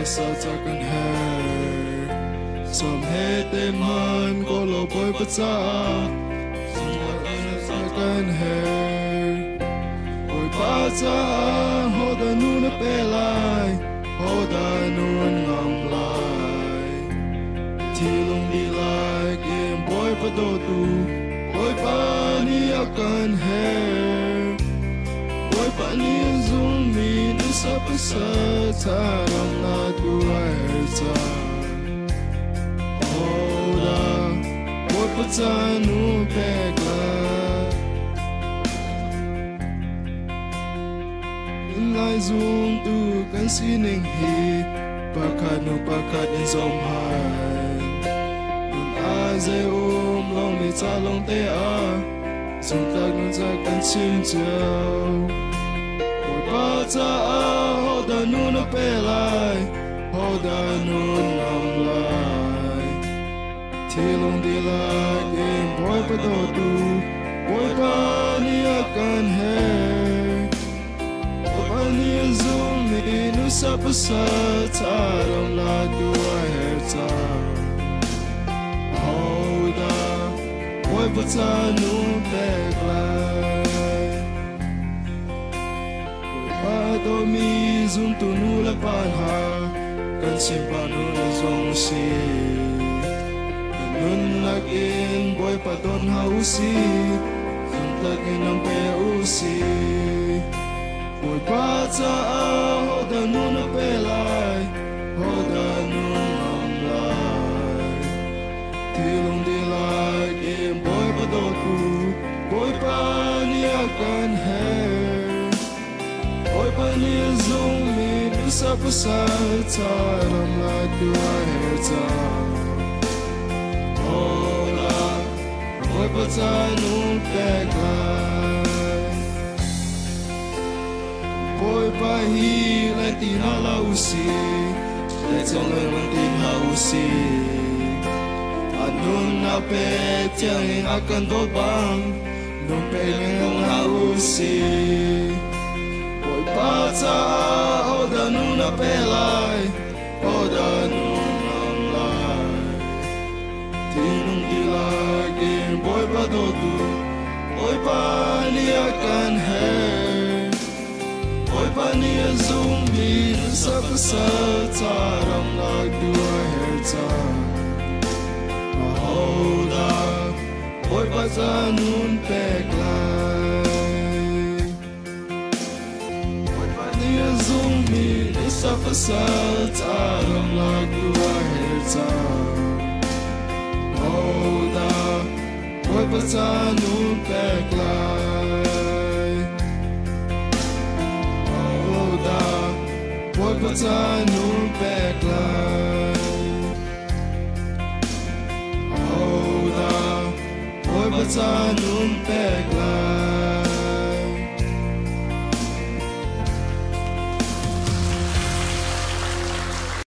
sa takan her som hete man kolo boy patsa takan her boy patsa Hodah nun pelai Hodah nun ngam lai tilong dilai game boy padotu boy pani akan her boy pani zumi sa peserta dalam duaita Hodah boy petanu pegla Lai zoom tu kan sining hi bakat no bakat in zom hai nun aze long mi ta long te a zoom tak nun ta kan chim chao Patsa Hodah nun pelai Hodah nun ngam lai tilong dilai game boy padotu boy pani akan her boy pani zumi nusa peserta dalam lagu herta Hodah boy petanu peglai Domi zum tu nu la panha kan simpan nun zong si kan nun lagin boy paton hausi zum lagin ang pe usi boy patsa Hodah nun pelai Hodah nun amlai tilong dilai game boy padotu boy pani akan her boy pani zumi nusa peserta dalam lagu herta Hodah boy petanu peglai boy pahi lentin halausi lecong lentin hausi anun nape tiang akan dobang nun pengen hausi Patsa Hodah nun pelai Hodah nun ngam lai tilong dilai game boy padotu boy pani akan her boy pani zumbi nusa peserta dalam lagu herta Hodah boy patsa nun peglai zumi nusa peserta dalam lagu herta Hodah boy petanu peglai Hodah boy petanu peglai Hodah boy petanu peglai